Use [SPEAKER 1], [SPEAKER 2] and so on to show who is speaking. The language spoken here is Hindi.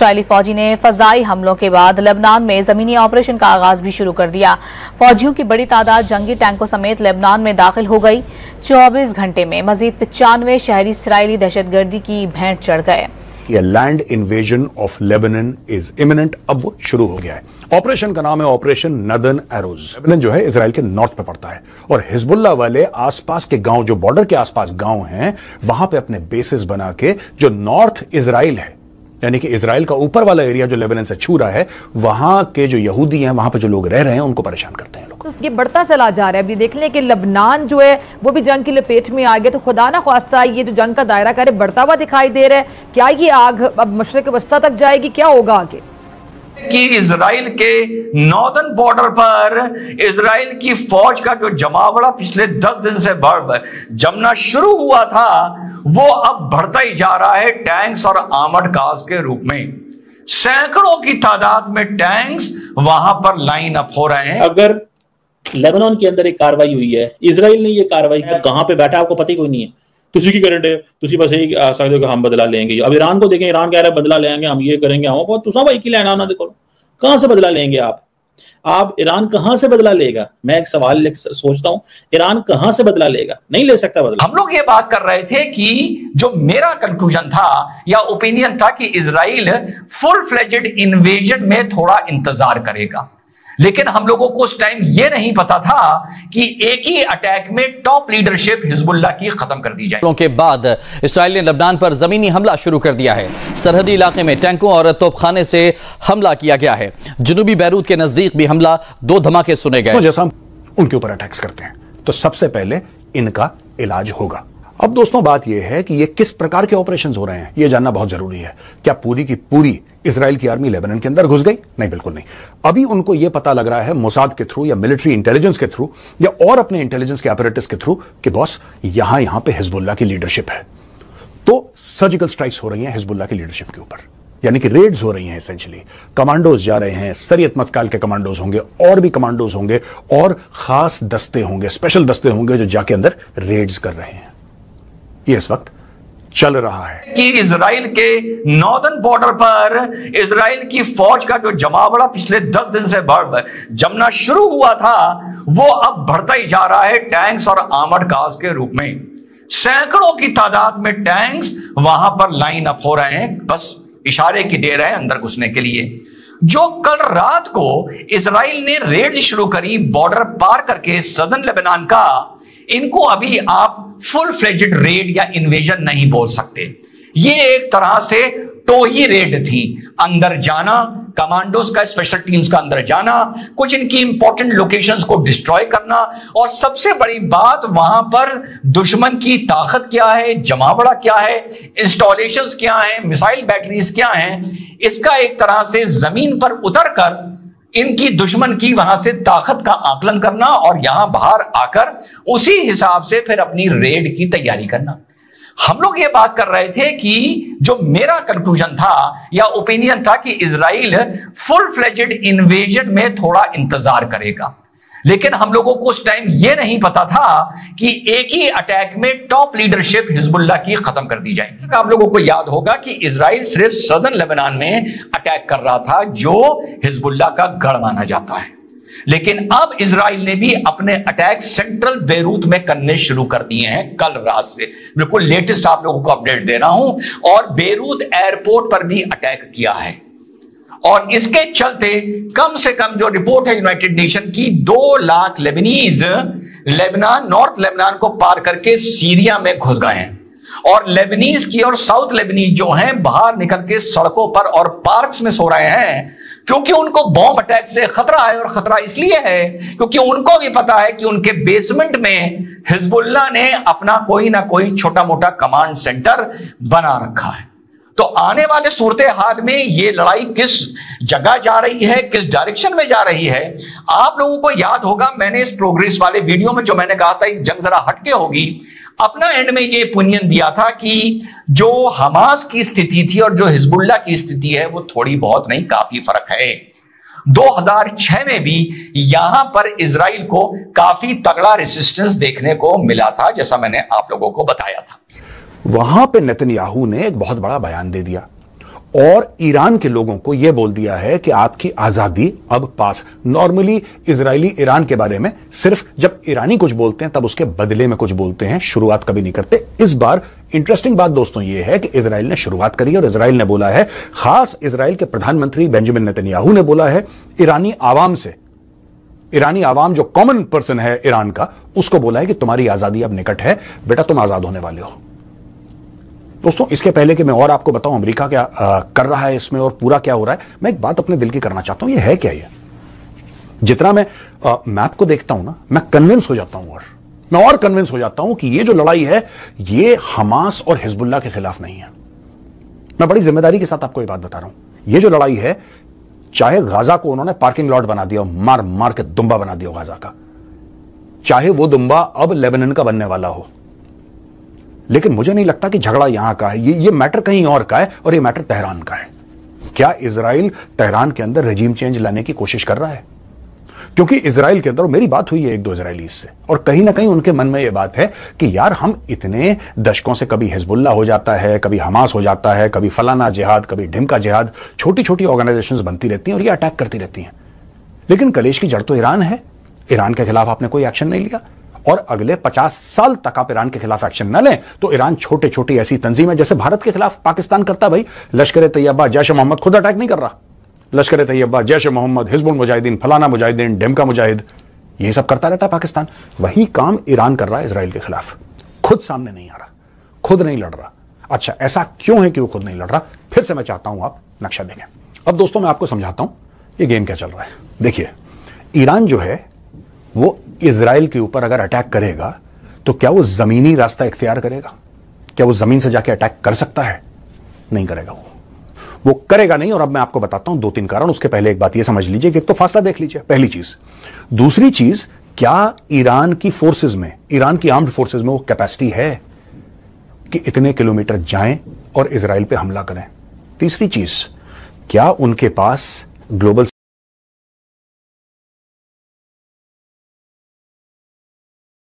[SPEAKER 1] इस्राएली फौजी ने फजाई हमलों के बाद लेबनान में जमीनी ऑपरेशन का आगाज भी शुरू कर दिया। फौजियों की बड़ी तादाद जंगी टैंकों समेत लेबनान में दाखिल हो गई। 24 घंटे में मजीद 95 शहरी इस्राएली दहशतगर्दी की भेंट चढ़ गए।
[SPEAKER 2] Land invasion of Lebanon is imminent. अब वो शुरू हो गया है। ऑपरेशन का नाम है ऑपरेशन नदन एरोज। लेबनान जो है इजराइल के नॉर्थ पे पड़ता है और हिजबुल्लाह वाले आसपास के गांव, जो बॉर्डर के आसपास गांव हैं, वहां पे अपने बेसिस बना के जो नॉर्थ इजराइल है, यानी कि इजराइल का ऊपर वाला एरिया जो लेबनान से छू रहा है, वहां के जो यहूदी हैं, वहां पे जो लोग रह रहे हैं, उनको परेशान करते हैं लोग।
[SPEAKER 3] तो ये बढ़ता चला जा रहा है। अभी देख लें कि लबनान जो है वो भी जंग की लपेट में आ गया। तो खुदा ना ख्वास्ता ये जो जंग का दायरा करे बढ़ता हुआ दिखाई दे रहा है। क्या ये आग अब मशरिक वस्ता तक जाएगी? क्या होगा आगे?
[SPEAKER 4] कि इजराइल के नॉर्दर्न बॉर्डर पर इजराइल की फौज का जो जमावड़ा पिछले 10 दिन से जमना शुरू हुआ था, वो अब बढ़ता ही जा रहा है टैंक्स और आर्मर्ड कार्स के रूप में। सैकड़ों की तादाद में टैंक्स वहां पर लाइन अप हो रहे हैं।
[SPEAKER 5] अगर लेबनान के अंदर एक कार्रवाई हुई है, इजराइल ने ये कार्रवाई कहां पे बैठा आपको पता ही कोई नहीं है। तुसी की करंट है, तुसी बस यही आ सकते हो कि हम बदला लेंगे। अब ईरान को देखें, ईरान कह रहा है बदला लेंगे, हम ये करेंगे, हम तुसा भाई की लेना ना। देखो कहां से बदला लेंगे आप ईरान कहां से बदला लेगा? मैं एक सवाल सोचता हूं, ईरान कहां से बदला लेगा? नहीं ले सकता बदला।
[SPEAKER 4] हम लोग ये बात कर रहे थे कि जो मेरा कंक्लूजन था या ओपिनियन था कि इजराइल फुल फ्लेजेड इन्वेजन में थोड़ा इंतजार करेगा, लेकिन हम लोगों को उस टाइम यह नहीं पता था कि एक ही अटैक में टॉप लीडरशिप हिजबुल्लाह की खत्म कर दी जाए।
[SPEAKER 6] के बाद इस्राएल ने लेबनान पर जमीनी हमला शुरू कर दिया है। सरहदी इलाके में टैंकों और तोपखाने से हमला किया गया है। जनूबी बैरूत के नजदीक भी हमला, 2 धमाके सुने गए।
[SPEAKER 2] तो जैसा हम उनके ऊपर अटैक्स करते हैं, तो सबसे पहले इनका इलाज होगा। अब दोस्तों बात यह है कि ये किस प्रकार के ऑपरेशंस हो रहे हैं, यह जानना बहुत जरूरी है। क्या पूरी की पूरी इजराइल की आर्मी लेबनान के अंदर घुस गई? नहीं, बिल्कुल नहीं। अभी उनको यह पता लग रहा है मोसाद के थ्रू या मिलिट्री इंटेलिजेंस के थ्रू या और अपने इंटेलिजेंस के अपरेटस के थ्रू कि बॉस यहां पे हिजबुल्लाह की लीडरशिप है। तो सर्जिकल स्ट्राइक्स हो रही हैं हिजबुल्लाह की लीडरशिप के ऊपर, यानी कि रेड्स हो रही हैं। एसेंशियली कमांडोज जा रहे हैं, सरियत मतकाल के कमांडोज होंगे, और भी कमांडोज होंगे, और खास दस्ते होंगे, स्पेशल दस्ते होंगे जो जाके अंदर रेड्स कर रहे हैं। ये इस वक्त चल रहा है
[SPEAKER 4] कि इजराइल के नॉर्दर्न बॉर्डर पर इजराइल की फौज का जो जमावड़ा पिछले 10 दिन से जमना शुरू हुआ था, वो अब बढ़ता ही जा रहा है टैंक्स और आर्मर्ड कार्स के रूप में। सैकड़ों की तादाद में टैंक्स वहां पर लाइन अप हो रहे हैं, बस इशारे की देर है अंदर घुसने के लिए। जो कल रात को इजराइल ने रेड शुरू करी बॉर्डर पार करके सदर्न लेबनान का, इनको अभी आप फुल फ्लेजेड रेड या इन्वेजन नहीं बोल सकते। ये एक तरह से टोही रेड थी। अंदर जाना, कमांडोज का, स्पेशल टीम्स का अंदर जाना, कुछ इनकी इंपॉर्टेंट लोकेशंस को डिस्ट्रॉय करना, और सबसे बड़ी बात वहां पर दुश्मन की ताकत क्या है, जमावड़ा क्या है, इंस्टॉलेशंस क्या है, मिसाइल बैटरीज क्या हैं, इसका एक तरह से जमीन पर उतरकर इनकी दुश्मन की वहां से ताकत का आकलन करना और यहां बाहर आकर उसी हिसाब से फिर अपनी रेड की तैयारी करना। हम लोग ये बात कर रहे थे कि जो मेरा कंक्लूजन था या ओपिनियन था कि इजराइल फुल फ्लेजेड इन्वेजन में थोड़ा इंतजार करेगा, लेकिन हम लोगों को उस टाइम यह नहीं पता था कि एक ही अटैक में टॉप लीडरशिप हिजबुल्लाह की खत्म कर दी जाएगी। आप लोगों को याद होगा कि इजराइल सिर्फ सदर्न लेबनान में अटैक कर रहा था, जो हिजबुल्लाह का गढ़ माना जाता है, लेकिन अब इजराइल ने भी अपने अटैक सेंट्रल बेरूत में करने शुरू कर दिए हैं कल रात से। बिल्कुल लेटेस्ट आप लोगों को अपडेट दे रहा हूं, और बेरूत एयरपोर्ट पर भी अटैक किया है। और इसके चलते कम से कम जो रिपोर्ट है यूनाइटेड नेशन की, 2 lakh Lebanese Lebanon, north Lebanon को पार करके सीरिया में घुस गए हैं। और लेबनीज की और साउथ लेबनीज जो हैं बाहर निकल के सड़कों पर और पार्क्स में सो रहे हैं, क्योंकि उनको बॉम्ब अटैक से खतरा है। और खतरा इसलिए है क्योंकि उनको भी पता है कि उनके बेसमेंट में हिजबुल्लाह ने अपना कोई ना कोई छोटा मोटा कमांड सेंटर बना रखा है। तो आने वाले सूरत हाल में ये लड़ाई किस जगह जा रही है, किस डायरेक्शन में जा रही है, आप लोगों को याद होगा मैंने इस प्रोग्रेस वाले वीडियो में जो मैंने कहा था जंग जरा हटके होगी, अपना एंड में ये ओपिनियन दिया था कि जो हमास की स्थिति थी और जो हिजबुल्लाह की स्थिति है वो थोड़ी बहुत नहीं, काफी फर्क है। 2006 में भी यहां पर इजराइल को काफी तगड़ा रेसिस्टेंस देखने को मिला था, जैसा मैंने आप लोगों को बताया था।
[SPEAKER 2] वहां पे नेतन्याहू ने एक बहुत बड़ा बयान दे दिया और ईरान के लोगों को यह बोल दिया है कि आपकी आजादी अब पास। नॉर्मली इजरायली ईरान के बारे में सिर्फ जब ईरानी कुछ बोलते हैं तब उसके बदले में कुछ बोलते हैं, शुरुआत कभी नहीं करते। इस बार इंटरेस्टिंग बात दोस्तों यह है कि इजराइल ने शुरुआत करी और इजराइल ने बोला है, खास इजराइल के प्रधानमंत्री बेंजामिन नेतन्याहू ने बोला है ईरानी आवाम से, ईरानी आवाम जो कॉमन पर्सन है ईरान का, उसको बोला है कि तुम्हारी आजादी अब निकट है, बेटा तुम आजाद होने वाले हो। दोस्तों इसके पहले कि मैं और आपको बताऊं अमेरिका क्या कर रहा है इसमें और पूरा क्या हो रहा है, मैं एक बात अपने दिल की करना चाहता हूं। ये है क्या? ये जितना मैं मैप को देखता हूं ना, मैं कन्विंस हो जाता हूं, और मैं और कन्विंस हो जाता हूं कि ये जो लड़ाई है ये हमास और हिजबुल्ला के खिलाफ नहीं है। मैं बड़ी जिम्मेदारी के साथ आपको ये बात बता रहा हूं। ये जो लड़ाई है, चाहे गाजा को उन्होंने पार्किंग लॉट बना दिया, मार मार के दुम्बा बना दिया गाजा का, चाहे वो दुम्बा अब लेबनान का बनने वाला हो, लेकिन मुझे नहीं लगता कि झगड़ा यहां का है। ये मैटर कहीं और का है, और ये मैटर तेहरान का है। क्या इजराइल तेहरान के अंदर रेजिम चेंज लाने की कोशिश कर रहा है? क्योंकि इजराइल के अंदर, मेरी बात हुई है एक दो इजरायली से, और कहीं ना कहीं उनके मन में यह बात है कि यार हम इतने दशकों से, कभी हिजबुल्ला हो जाता है, कभी हमास हो जाता है, कभी फलाना जिहाद, कभी ढिमका जिहाद, छोटी छोटी ऑर्गेनाइजेशंस बनती रहती हैं और ये अटैक करती रहती हैं, लेकिन कलेश की जड़ तो ईरान है। ईरान के खिलाफ आपने कोई एक्शन नहीं लिया, और अगले 50 साल तक आप ईरान के खिलाफ एक्शन न लें तो ईरान छोटे छोटे ऐसी तंजीमें, जैसे भारत के खिलाफ पाकिस्तान करता, भाई लश्कर तैयबा, जैश मोहम्मद खुद अटैक नहीं कर रहा, लश्कर तैयबा, जैश मोहम्मद, हिजबुल मुजाहिदीन, फलाना मुजाहिदीन, ढिमका मुजाहिद, ये सब करता रहता है पाकिस्तान। वही काम ईरान कर रहा है इजराइल के खिलाफ, खुद सामने नहीं आ रहा, खुद नहीं लड़ रहा। अच्छा, ऐसा क्यों है कि वो खुद नहीं लड़ रहा? फिर से मैं चाहता हूं आप नक्शा देखें। अब दोस्तों मैं आपको समझाता हूं ये गेम क्या चल रहा है। देखिए, ईरान जो है वो इजराइल के ऊपर अगर अटैक करेगा तो क्या वो जमीनी रास्ता इख्तियार करेगा? क्या वो जमीन से जाके अटैक कर सकता है? नहीं करेगा, वो करेगा नहीं। और अब मैं आपको बताता हूं 2-3 कारण। उसके पहले एक बात ये समझ लीजिए कि एक तो फासला देख लीजिए, पहली चीज। दूसरी चीज, क्या ईरान की फोर्सेस में, ईरान की आर्म्ड फोर्सेस में वो कैपेसिटी है कि इतने किलोमीटर जाएं और इजराइल पे हमला करें? तीसरी चीज, क्या उनके पास ग्लोबल